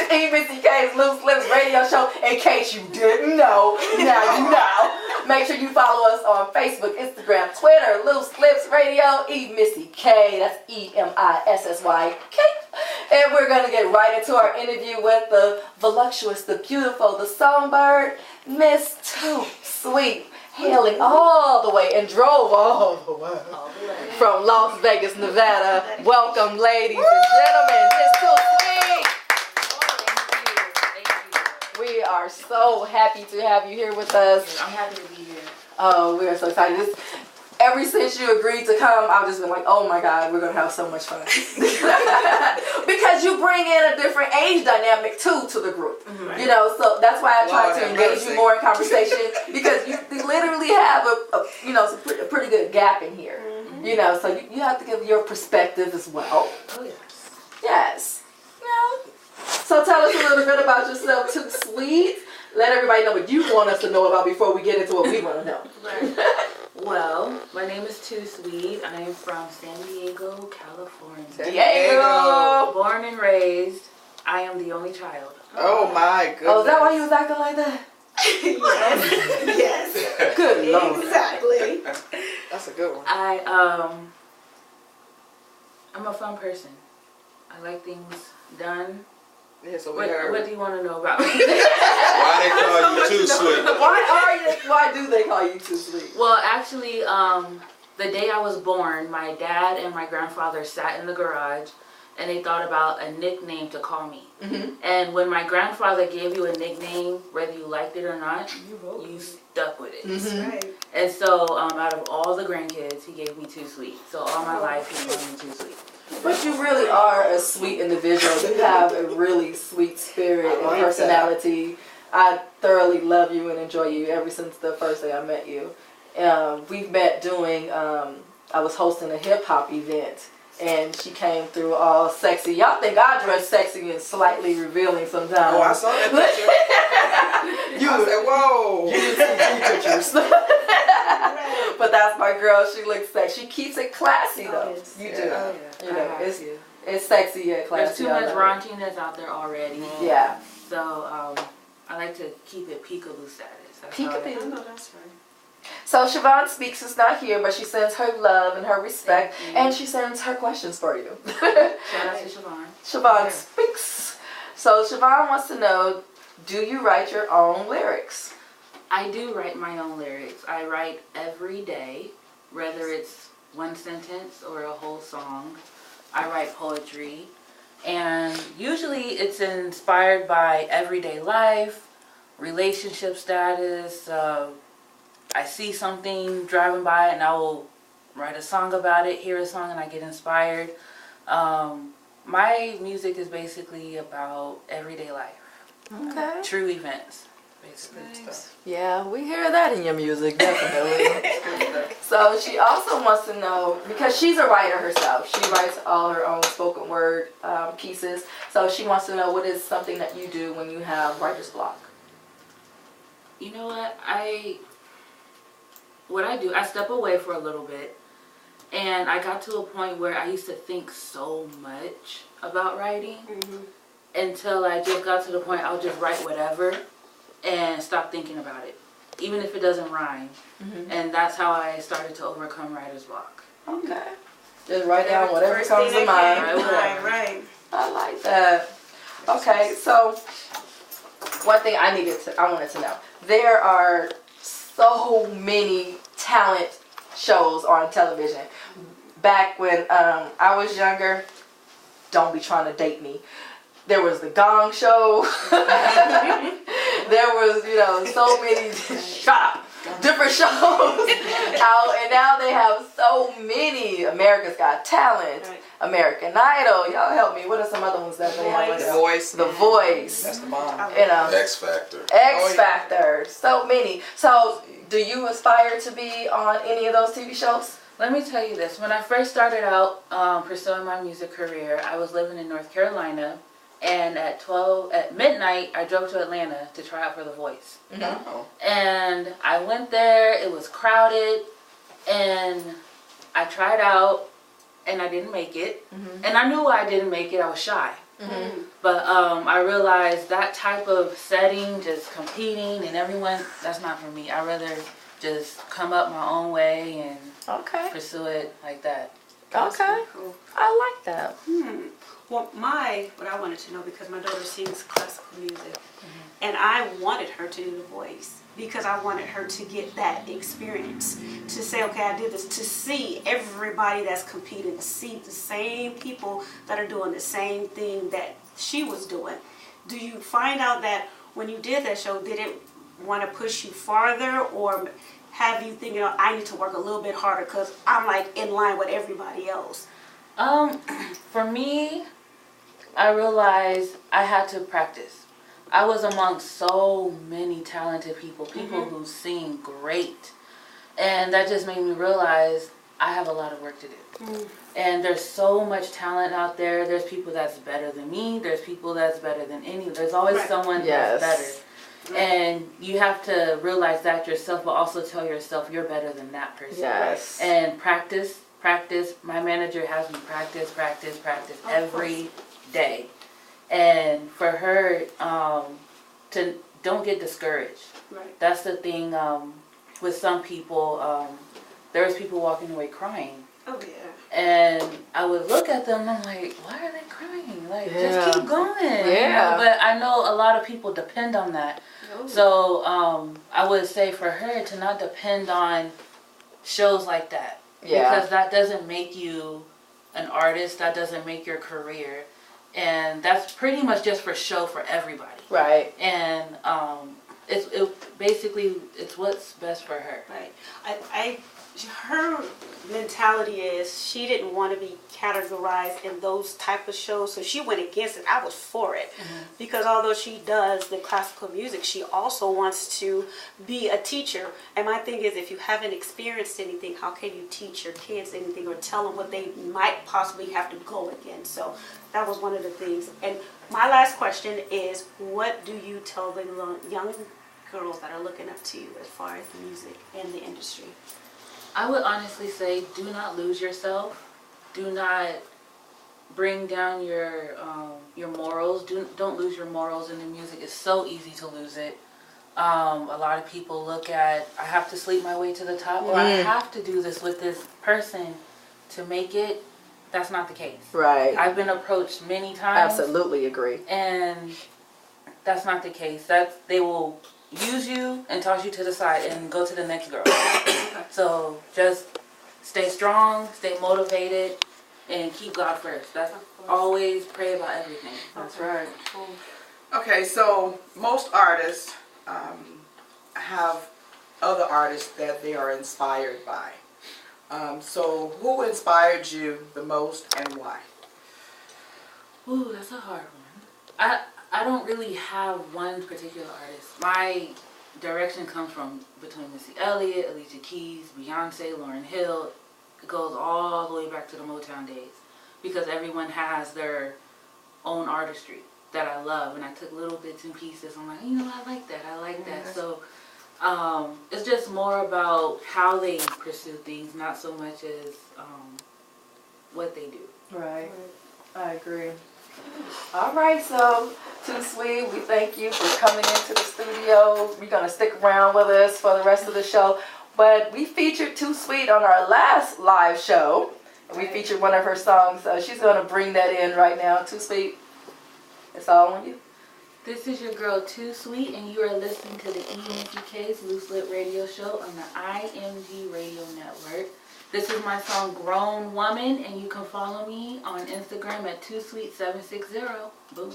EMissyK's Loose Lips radio show. In case you didn't know, now you know. Make sure you follow us on Facebook, Instagram, Twitter, Loose Lips Radio, EMissyK. That's EMissyK. And we're going to get right into our interview with the voluptuous, the beautiful, the songbird, Miss TooSweet, hailing all the way and drove all the way from Las Vegas, Nevada. Welcome, ladies and gentlemen, Miss TooSweet. We are so happy to have you here with us. I'm happy to be here. Oh, we are so excited. Ever since you agreed to come, I've just been like, oh my God, we're going to have so much fun. Because you bring in a different age dynamic too to the group. Mm-hmm. You know, so that's why I try to engage you more in conversation, because you literally have a pretty good gap in here. Mm-hmm. You know, so you have to give your perspective as well. Oh, yes. Yes. You know? So tell us a little bit about yourself, TooSweet. Let everybody know what you want us to know about before we get into what we want to know. Right. Well, my name is TooSweet. I am from San Diego, California. Diego! Born and raised. I am the only child. Oh my goodness. Oh, is that why you was acting like that? Yes. Yes. Good Lord. Exactly. That's a good one. I'm a fun person. I like things done. Yeah, so what do you want to know about me? Why they call you TooSweet? Why do they call you TooSweet? Well, actually, the day I was born, my dad and my grandfather sat in the garage and they thought about a nickname to call me. Mm-hmm. And when my grandfather gave you a nickname, whether you liked it or not, you stuck with it. Mm-hmm. Right. And so out of all the grandkids, he gave me TooSweet. So all my life, he called me TooSweet. But you really are a sweet individual. You have a really sweet spirit and personality. I thoroughly love you and enjoy you ever since the first day I met you. We've met doing, I was hosting a hip hop event, and she came through all sexy. Y'all think I dress sexy and slightly revealing sometimes. Oh, I saw that picture. I said, whoa. You didn't see pictures. But that's my girl. She looks sexy. She keeps it classy though. Yes. You do. Oh, yeah. You know, it's sexy yet classy. There's too much raunchiness out there already. Yeah. So I like to keep it peekaboo status. Peekaboo. I know that's right. So Siobhan Speaks is not here, but she sends her love and her respect, and she sends her questions for you. Shout out to Siobhan. Siobhan Speaks. So Siobhan wants to know, do you write your own lyrics? I do write my own lyrics. I write every day, whether it's one sentence or a whole song. I write poetry, and usually it's inspired by everyday life, relationship status. I see something driving by and I will write a song about it, hear a song, and I get inspired. My music is basically about everyday life. Okay. True events. Basically. Nice. Yeah, we hear that in your music, definitely. So she also wants to know, because she's a writer herself, she writes all her own spoken word pieces. So she wants to know, what is something that you do when you have writer's block? You know what? What I do, I step away for a little bit, and I got to a point where I used to think so much about writing until I just got to the point I'll just write whatever and stop thinking about it, even if it doesn't rhyme. And that's how I started to overcome writer's block. Okay. Just write down whatever comes to mind. Right. I like that. Okay, so one thing I wanted to know. There are so many talent shows on television. Back when I was younger, don't be trying to date me. There was the Gong Show. There was, so many different shows out, and now they have so many. America's Got Talent, American Idol. Y'all help me. What are some other ones that they have? The Voice. The Voice. That's the bomb. X Factor. X Factor. So many. So, do you aspire to be on any of those TV shows? Let me tell you this. When I first started out pursuing my music career, I was living in North Carolina. And at midnight, I drove to Atlanta to try out for The Voice. And I went there. It was crowded. And I tried out. And I didn't make it. And I knew why I didn't make it. I was shy. Mm-hmm. But I realized that type of setting, just competing and everyone, that's not for me. I'd rather just come up my own way and Okay. pursue it like that. Okay. Cool. I like that. Well, what I wanted to know, because my daughter sings classical music, and I wanted her to do the voice because I wanted her to get that experience, to say, okay, I did this, to see everybody that's competing, to see the same people that are doing the same thing that she was doing. Do you find out that when you did that show, did it want to push you farther, or have you thinking, oh, I need to work a little bit harder because I'm like in line with everybody else? For me, I realized I had to practice. I was amongst so many talented people who sing great. And that just made me realize I have a lot of work to do. And there's so much talent out there. There's people that's better than me. There's people that's better than there's always someone that's better. And you have to realize that yourself, but also tell yourself you're better than that person. Yes. And practice. My manager has me practice every day. And for her to don't get discouraged. Right. That's the thing with some people. There was people walking away crying. Oh, yeah. And I would look at them and I'm like, why are they crying? Like, just keep going. Yeah. You know? But I know a lot of people depend on that. Oh. So I would say for her to not depend on shows like that. Yeah. Because that doesn't make you an artist. That doesn't make your career. And that's pretty much just for show for everybody. Right. And basically it's what's best for her. Right. Her mentality is she didn't want to be categorized in those type of shows, so she went against it. I was for it because although she does the classical music, she also wants to be a teacher. And my thing is, if you haven't experienced anything, how can you teach your kids anything or tell them what they might possibly have to go against? So that was one of the things. And my last question is, what do you tell the young girls that are looking up to you as far as the music and the industry? I would honestly say, do not lose yourself. Do not bring down your morals. Don't lose your morals in the music. It's so easy to lose it. A lot of people look at, I have to sleep my way to the top, or I have to do this with this person to make it. That's not the case. Right. I've been approached many times. Absolutely agree. And that's not the case. They will use you and toss you to the side and go to the next girl. So just stay strong, stay motivated, and keep God first. That's always pray about everything. That's right. Cool. Okay, so most artists have other artists that they are inspired by. So who inspired you the most and why? Ooh, that's a hard one. I don't really have one particular artist. My direction comes from between Missy Elliott, Alicia Keys, Beyonce, Lauryn Hill. It goes all the way back to the Motown days because everyone has their own artistry that I love, and I took little bits and pieces. I'm like, I like that. I like that. So it's just more about how they pursue things, not so much as what they do. Right. I agree. All right, so TooSweet, we thank you for coming into the studio. You're going to stick around with us for the rest of the show. But we featured TooSweet on our last live show. We featured one of her songs. She's going to bring that in right now. TooSweet, it's all on you. This is your girl TooSweet, and you are listening to the EMissyK's Loose Lip Radio Show on the IMG Radio Network. This is my song Grown Woman, and you can follow me on Instagram at TooSweet760. Boom.